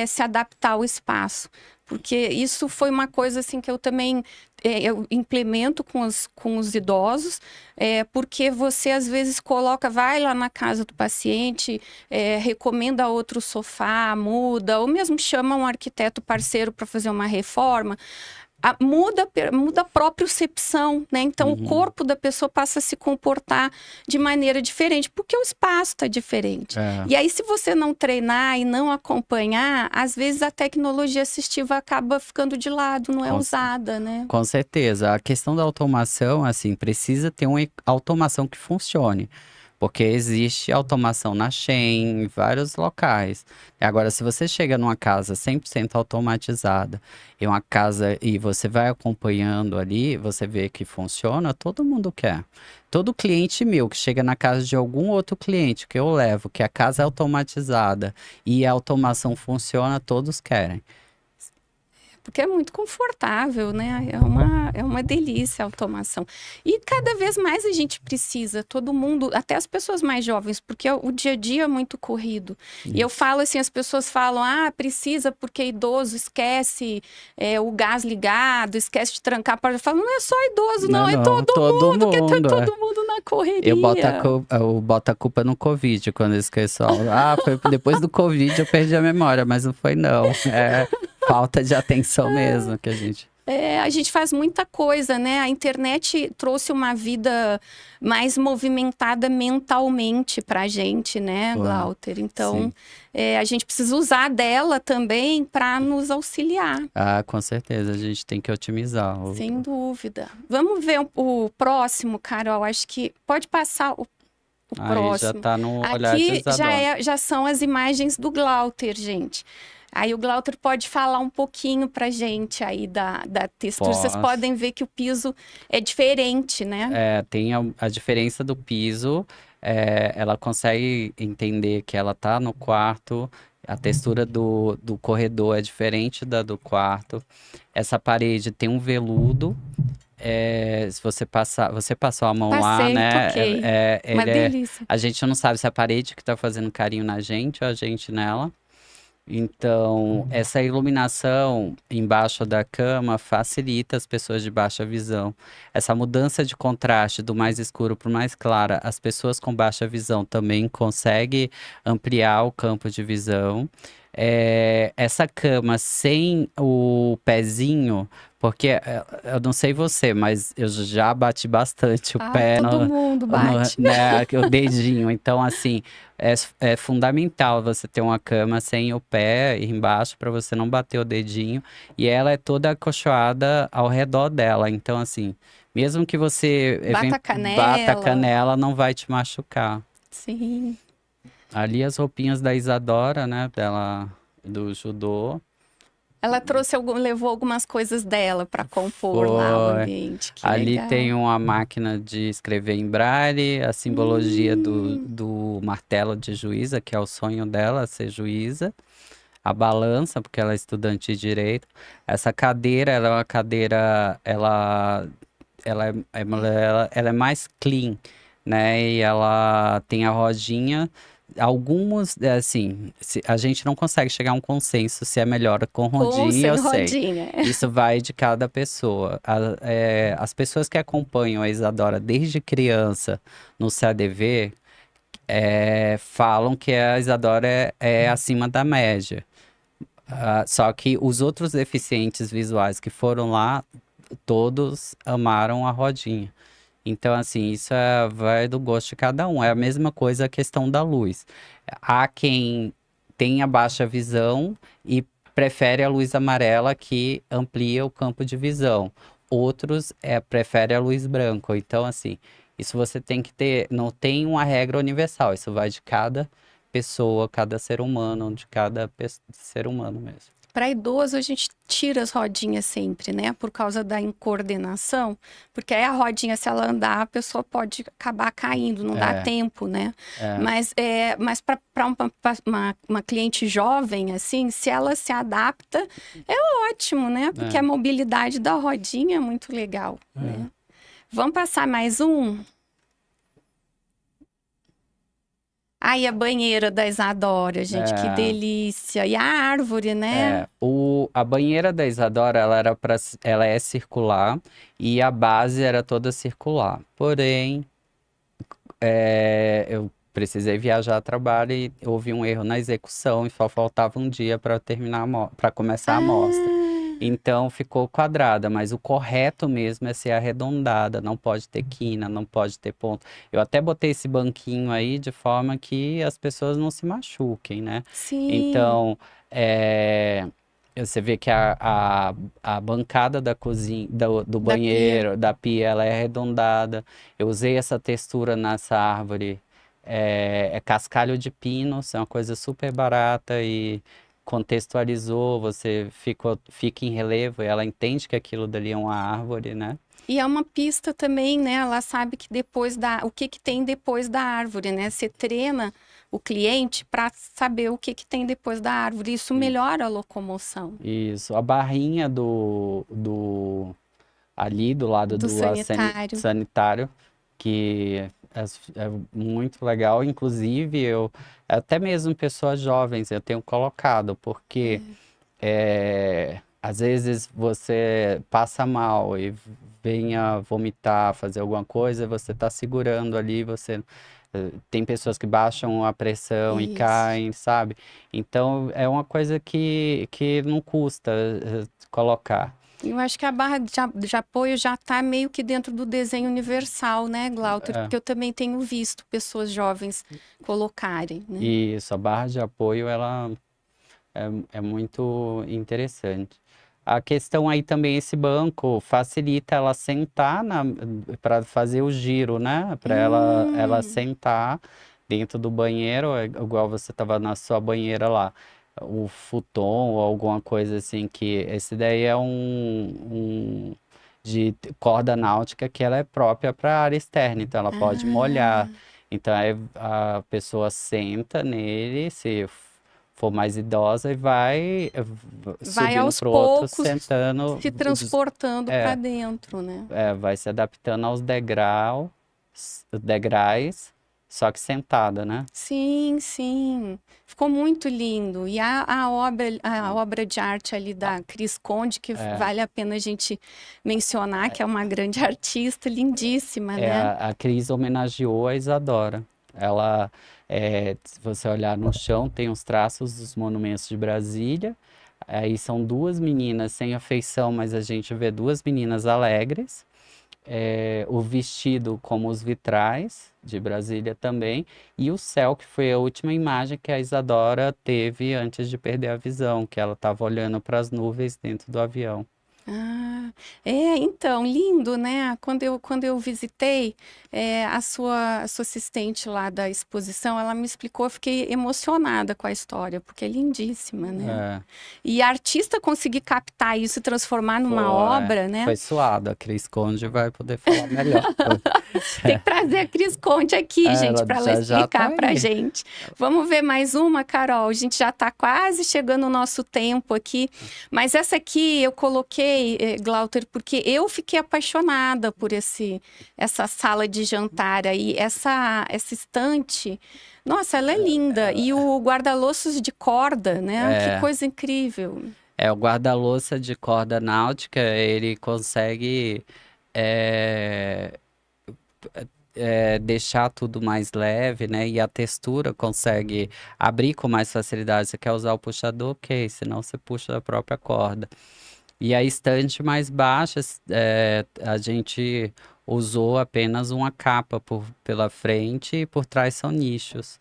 Speaker 1: se adaptar ao espaço. Porque isso foi uma coisa assim que eu também eu implemento com os idosos, porque você às vezes vai lá na casa do paciente, recomenda outro sofá, muda, ou mesmo chama um arquiteto parceiro para fazer uma reforma. Muda a propriocepção, né? Então, o corpo da pessoa passa a se comportar de maneira diferente, porque o espaço está diferente. E aí, se você não treinar e não acompanhar, às vezes a tecnologia assistiva acaba ficando de lado, não é usada, né?
Speaker 2: Com certeza. A questão da automação, assim, precisa ter uma automação que funcione. Porque existe automação na Shein, em vários locais. Agora, se você chega numa casa 100% automatizada, e você vai acompanhando ali, você vê que funciona, todo mundo quer. Todo cliente meu que chega na casa de algum outro cliente que eu levo, que a casa é automatizada e a automação funciona, todos querem.
Speaker 1: Porque é muito confortável, né? É uma delícia a automação. E cada vez mais a gente precisa, todo mundo, até as pessoas mais jovens, porque o dia a dia é muito corrido. E eu falo assim, as pessoas falam, precisa porque idoso esquece o gás ligado, esquece de trancar a porta. Eu falo, não é só idoso, não, é todo mundo, que tá todo mundo na correria.
Speaker 2: Eu boto a culpa no Covid, quando eu esqueço. Foi depois do Covid eu perdi a memória, mas não foi não. Falta de atenção mesmo que a gente...
Speaker 1: A gente faz muita coisa, né? A internet trouxe uma vida mais movimentada mentalmente pra gente, né,
Speaker 2: Foi.
Speaker 1: Glauter? Então,
Speaker 2: Sim.
Speaker 1: a gente precisa usar dela também para nos auxiliar,
Speaker 2: Ah, com certeza, a gente tem que otimizar.
Speaker 1: sem dúvida. Vamos ver o próximo, Carol. Acho que pode passar o
Speaker 2: Aí já
Speaker 1: próximo.
Speaker 2: tá no olhar de
Speaker 1: Aqui
Speaker 2: Isadora.
Speaker 1: já são as imagens do Glauter, gente. Aí o Glauter pode falar um pouquinho pra gente aí da textura. Vocês
Speaker 2: Posso.
Speaker 1: podem ver que o piso é diferente, né?
Speaker 2: Tem a diferença do piso, ela consegue entender que ela tá no quarto, a textura do corredor é diferente da do quarto. Essa parede tem um veludo, se você passar, você passou a mão lá,
Speaker 1: Passei,
Speaker 2: né?
Speaker 1: toquei. Uma delícia.
Speaker 2: A gente não sabe se é a parede que tá fazendo carinho na gente ou a gente nela. Então, essa iluminação embaixo da cama facilita as pessoas de baixa visão. Essa mudança de contraste do mais escuro para o mais claro, as pessoas com baixa visão também conseguem ampliar o campo de visão. Essa cama sem o pezinho, porque eu não sei você, mas eu já bati bastante o
Speaker 1: Ah,
Speaker 2: pé
Speaker 1: todo mundo bate.
Speaker 2: né, o dedinho. Então, assim, é fundamental você ter uma cama sem o pé embaixo para você não bater o dedinho. E ela é toda acolchoada ao redor dela. Então, assim, mesmo que você
Speaker 1: Bata a
Speaker 2: bata a
Speaker 1: canela.
Speaker 2: canela, não vai te machucar.
Speaker 1: Sim.
Speaker 2: Ali as roupinhas da Isadora, né, dela, do judô.
Speaker 1: Ela levou algumas coisas dela para compor lá o
Speaker 2: Foi.
Speaker 1: ambiente. Que
Speaker 2: Ali
Speaker 1: legal.
Speaker 2: tem uma máquina de escrever em braille, a simbologia do martelo de juíza, que é o sonho dela, ser juíza. A balança, porque ela é estudante de direito. Essa cadeira, ela é uma cadeira, ela é mais clean, né? E ela tem a rodinha. Alguns, assim, a gente não consegue chegar a um consenso se é melhor com
Speaker 1: Com ou
Speaker 2: rodinha
Speaker 1: sem
Speaker 2: ou sem.
Speaker 1: rodinha.
Speaker 2: Isso vai de cada pessoa. As pessoas que acompanham a Isadora desde criança no CADV falam que a Isadora é acima da média. Só que os outros deficientes visuais que foram lá, todos amaram a rodinha. Então, assim, isso vai do gosto de cada um. É a mesma coisa a questão da luz. Há quem tenha baixa visão e prefere a luz amarela que amplia o campo de visão. Outros preferem a luz branca. Então, assim, isso você tem que ter. Não tem uma regra universal. Isso vai de cada pessoa, cada ser humano, de cada ser humano mesmo.
Speaker 1: Para idoso, a gente tira as rodinhas sempre, né? Por causa da incoordenação. Porque aí a rodinha, se ela andar, a pessoa pode acabar caindo, não dá tempo, né? Mas para uma cliente jovem, assim, se ela se adapta, é ótimo, né? Porque a mobilidade da rodinha é muito legal, né? Vamos passar mais um? Ai, a banheira da Isadora, gente, que delícia. E a árvore, né?
Speaker 2: A banheira da Isadora, ela é circular e a base era toda circular. Porém, eu precisei viajar a trabalho e houve um erro na execução e só faltava um dia para terminar para começar a mostra. Então ficou quadrada, mas o correto mesmo é ser arredondada, não pode ter quina, não pode ter ponto. Eu até botei esse banquinho aí de forma que as pessoas não se machuquem, né?
Speaker 1: Sim.
Speaker 2: Então, você vê que a bancada da cozinha, do banheiro, da pia, ela é arredondada. Eu usei essa textura nessa árvore, é cascalho de pino, é uma coisa super barata e contextualizou, você fica em relevo e ela entende que aquilo dali é uma árvore, né?
Speaker 1: E é uma pista também, né? Ela sabe que o que tem depois da árvore, né? Você treina o cliente para saber o que tem depois da árvore. Isso melhora a locomoção.
Speaker 2: Isso. A barrinha ali do lado do sanitário, que é muito legal. Inclusive, até mesmo pessoas jovens eu tenho colocado, porque às vezes você passa mal e venha vomitar, fazer alguma coisa, você está segurando ali, tem pessoas que baixam a pressão e caem, sabe? Então, é uma coisa que não custa colocar.
Speaker 1: Eu acho que a barra de apoio já está meio que dentro do desenho universal, né, Glauter?
Speaker 2: É.
Speaker 1: Porque eu também tenho visto pessoas jovens colocarem, né?
Speaker 2: Isso, a barra de apoio, ela é muito interessante. A questão aí também, esse banco facilita ela sentar para fazer o giro, né? Para ela
Speaker 1: Hum,
Speaker 2: sentar dentro do banheiro, igual você estava na sua banheira lá. O futon ou alguma coisa assim, que esse daí é um de corda náutica que ela é própria para a área externa, então ela pode molhar.
Speaker 1: ah,
Speaker 2: Então aí a pessoa senta nele, se for mais idosa, e vai
Speaker 1: vai
Speaker 2: subindo
Speaker 1: aos
Speaker 2: pro outro,
Speaker 1: poucos
Speaker 2: sentando,
Speaker 1: se transportando para
Speaker 2: é,
Speaker 1: dentro, né?
Speaker 2: vai se adaptando aos degraus, só que sentada, né?
Speaker 1: Sim, sim. Ficou muito lindo. E a obra de arte ali da Cris Conde, que
Speaker 2: É,
Speaker 1: vale a pena a gente mencionar, que é uma grande artista, lindíssima, né?
Speaker 2: a Cris homenageou a Isadora. Ela, se você olhar no chão, tem os traços dos monumentos de Brasília. Aí são duas meninas sem afeição, mas a gente vê duas meninas alegres. O vestido como os vitrais de Brasília também, e o céu, que foi a última imagem que a Isadora teve antes de perder a visão, que ela estava olhando para as nuvens dentro do avião.
Speaker 1: Ah, então, lindo, né? Quando eu visitei, a sua assistente lá da exposição, ela me explicou, eu fiquei emocionada com a história, porque é lindíssima, né?
Speaker 2: É,
Speaker 1: E a artista conseguir captar isso e transformar numa obra, né?
Speaker 2: foi suado, a Cris Conde vai poder falar melhor.
Speaker 1: Tem que trazer a Cris Conte aqui, gente,
Speaker 2: Ela
Speaker 1: para ela
Speaker 2: já tá
Speaker 1: explicar para a
Speaker 2: aí.
Speaker 1: gente. Vamos ver mais uma, Carol? A gente já está quase chegando no nosso tempo aqui. Mas essa aqui eu coloquei, Glauter, porque eu fiquei apaixonada por essa sala de jantar aí, essa estante. Nossa, ela é linda. E o guarda-louças de corda, né? Que
Speaker 2: É,
Speaker 1: coisa incrível.
Speaker 2: o guarda-louça de corda náutica, ele consegue é, deixar tudo mais leve, né? E a textura consegue abrir com mais facilidade. Você quer usar o puxador? Ok, senão você puxa a própria corda. E a estante mais baixa, a gente usou apenas uma capa pela frente e por trás são nichos.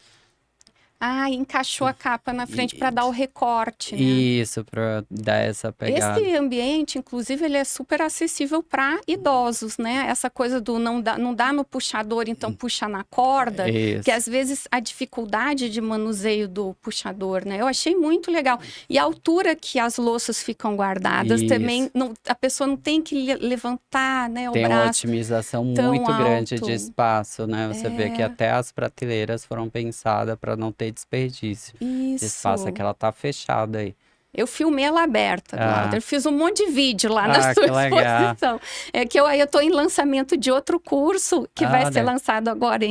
Speaker 1: Ah, encaixou a capa na frente para
Speaker 2: E-
Speaker 1: dar o recorte, né?
Speaker 2: Isso, para dar essa pegada.
Speaker 1: Esse ambiente, inclusive, ele é super acessível para idosos, né? Essa coisa do não dá no puxador, então puxa na corda, que
Speaker 2: Isso,
Speaker 1: às vezes a dificuldade de manuseio do puxador, né? Eu achei muito legal. E a altura que as louças ficam guardadas
Speaker 2: isso.
Speaker 1: também, a pessoa não tem que levantar, né, o
Speaker 2: Tem uma
Speaker 1: braço
Speaker 2: otimização
Speaker 1: tão
Speaker 2: muito grande de
Speaker 1: alto.
Speaker 2: espaço, né? Você vê que
Speaker 1: É,
Speaker 2: até as prateleiras foram pensadas para não ter desperdício de espaço, é que
Speaker 1: isso.
Speaker 2: ela tá fechada aí.
Speaker 1: Eu filmei ela aberta,
Speaker 2: Ah,
Speaker 1: Glauder. Fiz um monte de vídeo lá na sua
Speaker 2: que legal.
Speaker 1: exposição. É que eu estou em lançamento de outro curso que vai ser
Speaker 2: Olha,
Speaker 1: lançado agora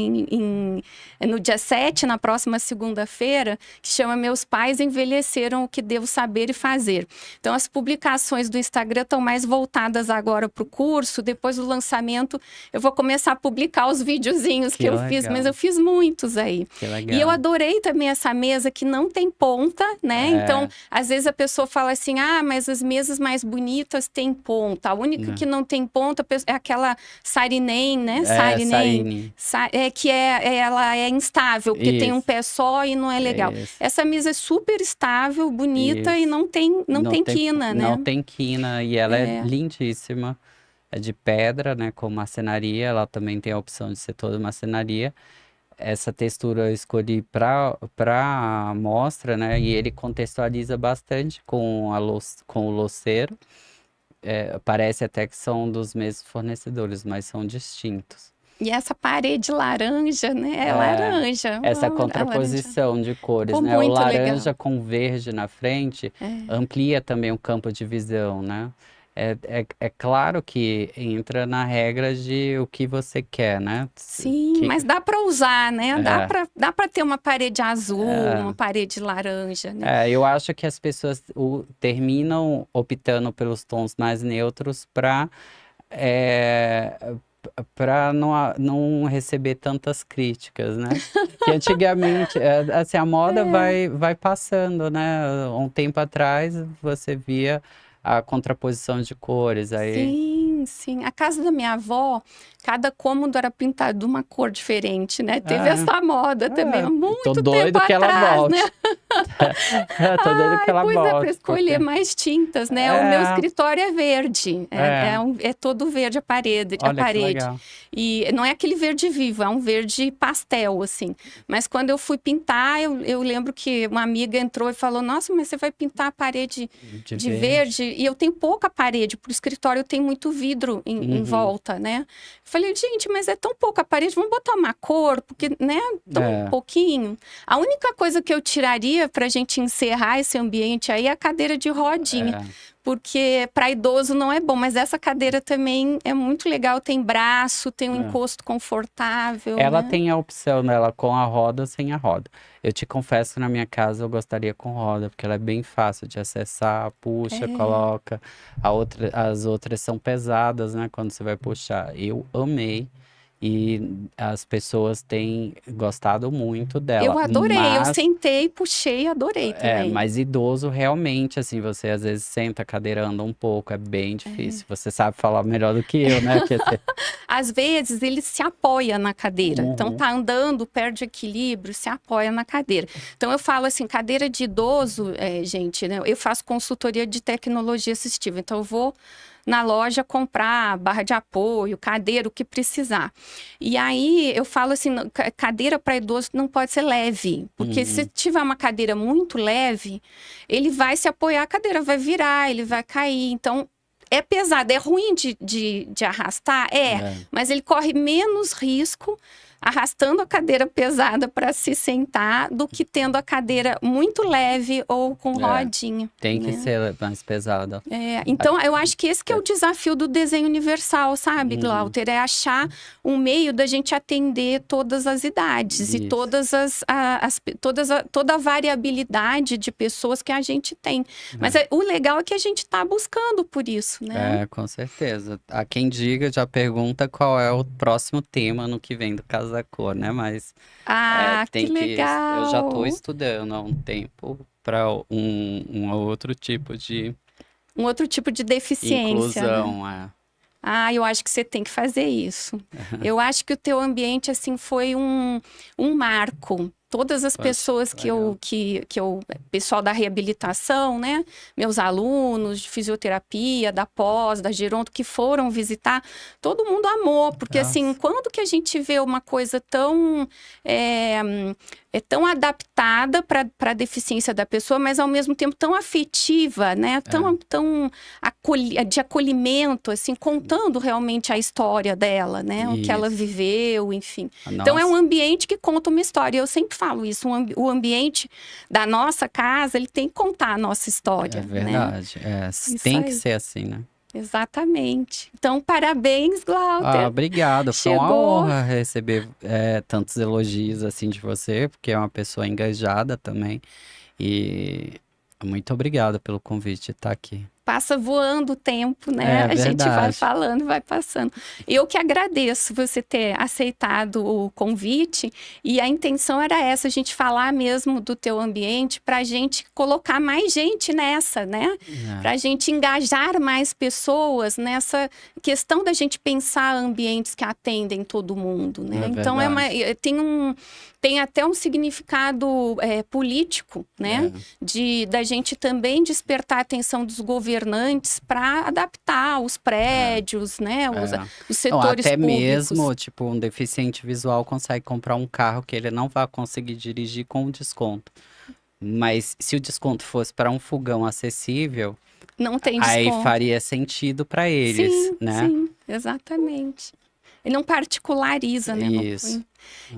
Speaker 1: no dia 7, na próxima segunda-feira, que chama Meus Pais Envelheceram o que Devo Saber e Fazer. Então, as publicações do Instagram estão mais voltadas agora para o curso. Depois do lançamento, eu vou começar a publicar os videozinhos que
Speaker 2: que
Speaker 1: eu fiz, mas
Speaker 2: legal,
Speaker 1: eu fiz muitos aí.
Speaker 2: que
Speaker 1: E eu
Speaker 2: legal.
Speaker 1: adorei também essa mesa que não tem ponta, né? Então,
Speaker 2: É,
Speaker 1: às vezes a pessoa fala assim: ah, mas as mesas mais bonitas têm ponta. A única
Speaker 2: né?
Speaker 1: que não tem ponta é aquela Saarinen, né? Saarinen,
Speaker 2: Sarine.
Speaker 1: que ela é instável, porque tem um
Speaker 2: Isso,
Speaker 1: pé só e não é legal.
Speaker 2: isso,
Speaker 1: Essa mesa é super estável, bonita e
Speaker 2: isso.
Speaker 1: não tem quina,
Speaker 2: Não
Speaker 1: né?
Speaker 2: tem quina e ela é
Speaker 1: É.
Speaker 2: lindíssima. É de pedra, né? Com marcenaria. Ela também tem a opção de ser toda marcenaria. Essa textura eu escolhi para amostra, né? E ele contextualiza bastante com o louceiro. Parece até que são dos mesmos fornecedores, mas são distintos.
Speaker 1: E essa parede laranja, né? É
Speaker 2: É,
Speaker 1: laranja.
Speaker 2: essa
Speaker 1: A laranja
Speaker 2: contraposição de cores,
Speaker 1: ficou
Speaker 2: né? O
Speaker 1: muito legal.
Speaker 2: laranja com verde na frente
Speaker 1: É.
Speaker 2: amplia também o campo de visão, né? É claro que entra na regra de o que você quer, né?
Speaker 1: Sim,
Speaker 2: Que,
Speaker 1: mas dá para usar, né? Dá
Speaker 2: é,
Speaker 1: para ter uma parede azul, uma
Speaker 2: é.
Speaker 1: parede laranja, né?
Speaker 2: Eu acho que as pessoas terminam optando pelos tons mais neutros para não receber tantas críticas, né? Que antigamente, assim, a moda vai passando, né? Um tempo atrás você via a contraposição de cores. Aí,
Speaker 1: Sim, sim. A casa da minha avó, cada cômodo era pintado de uma cor diferente, né? Teve essa moda também há
Speaker 2: tô
Speaker 1: muito
Speaker 2: doido
Speaker 1: tempo
Speaker 2: que ela
Speaker 1: atrás, né?
Speaker 2: volte. Tô doido que ela
Speaker 1: Pois é, para
Speaker 2: volte,
Speaker 1: escolher
Speaker 2: porque...
Speaker 1: mais tintas, né? O meu
Speaker 2: É,
Speaker 1: escritório é verde,
Speaker 2: é,
Speaker 1: é todo verde a
Speaker 2: olha que
Speaker 1: parede.
Speaker 2: legal.
Speaker 1: E não é aquele verde vivo, é um verde pastel, assim. Mas quando eu fui pintar, eu lembro que uma amiga entrou e falou: Nossa, mas você vai pintar a parede
Speaker 2: De
Speaker 1: de
Speaker 2: verde.
Speaker 1: verde? E eu tenho pouca parede, pro escritório eu tenho muito vidro em
Speaker 2: Uhum.
Speaker 1: volta, né? Eu falei: Gente, mas é tão pouca parede, vamos botar uma cor, porque, né, tão
Speaker 2: É,
Speaker 1: pouquinho. A única coisa que eu tiraria para a gente encerrar esse ambiente aí é a cadeira de rodinha,
Speaker 2: é.
Speaker 1: porque para idoso não é bom, mas essa cadeira também é muito legal, tem braço, tem um
Speaker 2: É.
Speaker 1: encosto confortável,
Speaker 2: Ela
Speaker 1: né?
Speaker 2: tem a opção dela com a roda ou sem a roda. Eu te confesso que na minha casa eu gostaria com roda, porque ela é bem fácil de acessar, puxa,
Speaker 1: É.
Speaker 2: coloca. As outras são pesadas, né, quando você vai puxar. Eu amei e as pessoas têm gostado muito
Speaker 1: Eu
Speaker 2: dela,
Speaker 1: adorei, eu sentei, puxei, adorei também.
Speaker 2: mas idoso realmente, assim, você às vezes senta a cadeira, anda um pouco, é bem difícil. Você sabe falar melhor do que eu, né?
Speaker 1: Às vezes ele se apoia na cadeira. Então
Speaker 2: Uhum.
Speaker 1: tá andando, perde equilíbrio, se apoia na cadeira. Então eu falo assim, cadeira de idoso, gente, né? Eu faço consultoria de tecnologia assistiva. Então eu vou na loja comprar barra de apoio, cadeira, o que precisar. E aí eu falo assim, cadeira para idoso não pode ser leve, porque se
Speaker 2: Uhum.
Speaker 1: tiver uma cadeira muito leve, ele vai se apoiar, a cadeira vai virar, ele vai cair. Então é pesado, é ruim de arrastar?
Speaker 2: É.
Speaker 1: Mas ele corre menos risco arrastando a cadeira pesada para se sentar do que tendo a cadeira muito leve ou com
Speaker 2: É,
Speaker 1: rodinha,
Speaker 2: tem que
Speaker 1: né?
Speaker 2: ser mais pesada.
Speaker 1: Então, eu acho que esse que é o desafio do desenho universal, sabe,
Speaker 2: Uhum.
Speaker 1: Glauter? É achar um meio da gente atender todas as idades e
Speaker 2: Isso.
Speaker 1: toda a variabilidade de pessoas que a gente tem. Mas o legal é que a gente está buscando por isso, né?
Speaker 2: Com certeza. Há quem diga, já pergunta qual é o próximo tema no que vem do Casa da Cor, né? Mas
Speaker 1: Ah, que
Speaker 2: tem que. Eu já estou
Speaker 1: legal!
Speaker 2: estudando há um tempo para um outro tipo de
Speaker 1: Um outro tipo de deficiência, né?
Speaker 2: inclusão.
Speaker 1: Ah, eu acho que você tem que fazer isso. Eu acho que o teu ambiente, assim, foi um marco. Todas as
Speaker 2: Poxa,
Speaker 1: pessoas
Speaker 2: legal.
Speaker 1: pessoal da reabilitação, né? Meus alunos de fisioterapia, da pós, da geronto, que foram visitar, todo mundo amou. Porque, assim,
Speaker 2: Nossa.
Speaker 1: quando que a gente vê uma coisa é, tão adaptada para a deficiência da pessoa, mas ao mesmo tempo tão afetiva, né? Tão de acolhimento, assim, contando realmente a história dela, né? O que ela
Speaker 2: Isso.
Speaker 1: viveu, enfim. Então, é um
Speaker 2: Nossa,
Speaker 1: ambiente que conta uma história. Eu sempre falo isso, o ambiente da nossa casa, ele tem que contar a nossa
Speaker 2: é
Speaker 1: história, né?
Speaker 2: verdade.
Speaker 1: Isso
Speaker 2: Tem que
Speaker 1: aí.
Speaker 2: ser assim, né?
Speaker 1: Exatamente. Então, parabéns,
Speaker 2: Ah,
Speaker 1: Glauter.
Speaker 2: obrigado. Foi uma
Speaker 1: Chegou.
Speaker 2: honra receber tantos elogios assim de você, porque é uma pessoa engajada também. E muito obrigado pelo convite de estar aqui.
Speaker 1: Passa voando o tempo, né?
Speaker 2: É
Speaker 1: A gente vai
Speaker 2: verdade.
Speaker 1: falando, vai passando. Eu que agradeço você ter aceitado o convite e a intenção era essa, a gente falar mesmo do teu ambiente para a gente colocar mais gente nessa, né?
Speaker 2: É,
Speaker 1: Para a gente engajar mais pessoas nessa questão da gente pensar ambientes que atendem todo mundo, né?
Speaker 2: é
Speaker 1: Então
Speaker 2: verdade.
Speaker 1: tem até um significado político, né? Da gente também despertar a atenção dos governantes para adaptar os
Speaker 2: É,
Speaker 1: prédios, né?
Speaker 2: é.
Speaker 1: Os
Speaker 2: Não,
Speaker 1: setores
Speaker 2: até
Speaker 1: públicos.
Speaker 2: mesmo, tipo, um deficiente visual consegue comprar um carro que ele não vai conseguir dirigir com desconto. Mas se o desconto fosse para um fogão acessível,
Speaker 1: Não tem
Speaker 2: aí
Speaker 1: desconto.
Speaker 2: faria sentido para eles,
Speaker 1: Sim,
Speaker 2: né?
Speaker 1: sim, exatamente. Ele não particulariza, né?
Speaker 2: Isso.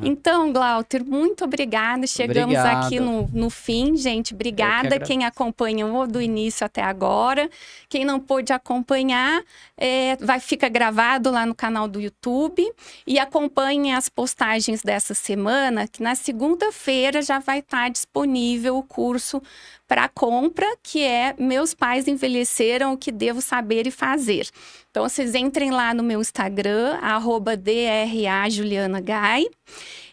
Speaker 1: Então, Glauter, muito obrigada. Chegamos aqui
Speaker 2: Obrigado.
Speaker 1: no fim, gente.
Speaker 2: Eu que
Speaker 1: Obrigada quem
Speaker 2: agradeço.
Speaker 1: acompanhou do início até agora. Quem não pôde acompanhar, fica gravado lá no canal do YouTube. E acompanhem as postagens dessa semana, que na segunda-feira já vai estar disponível o curso para compra, que é Meus Pais Envelheceram, o que devo saber e fazer. Então, vocês entrem lá no meu Instagram, @DRAJulianaGai, aqui.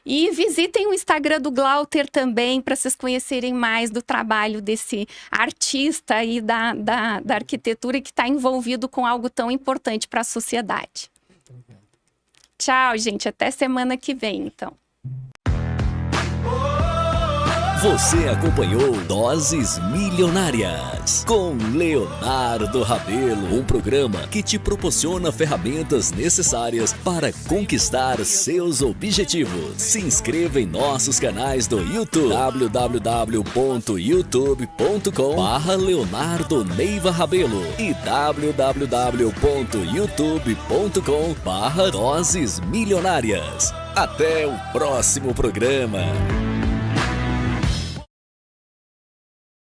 Speaker 1: E visitem o Instagram do Glauter também, para vocês conhecerem mais do trabalho desse artista aí da arquitetura que está envolvido com algo tão importante para a sociedade. Tchau, gente. Até semana que vem, então.
Speaker 3: Você acompanhou Doses Milionárias com Leonardo Rabelo, um programa que te proporciona ferramentas necessárias para conquistar seus objetivos. Se inscreva em nossos canais do YouTube, www.youtube.com/Leonardo Neiva Rabelo e www.youtube.com/Doses Milionárias. Até o próximo programa.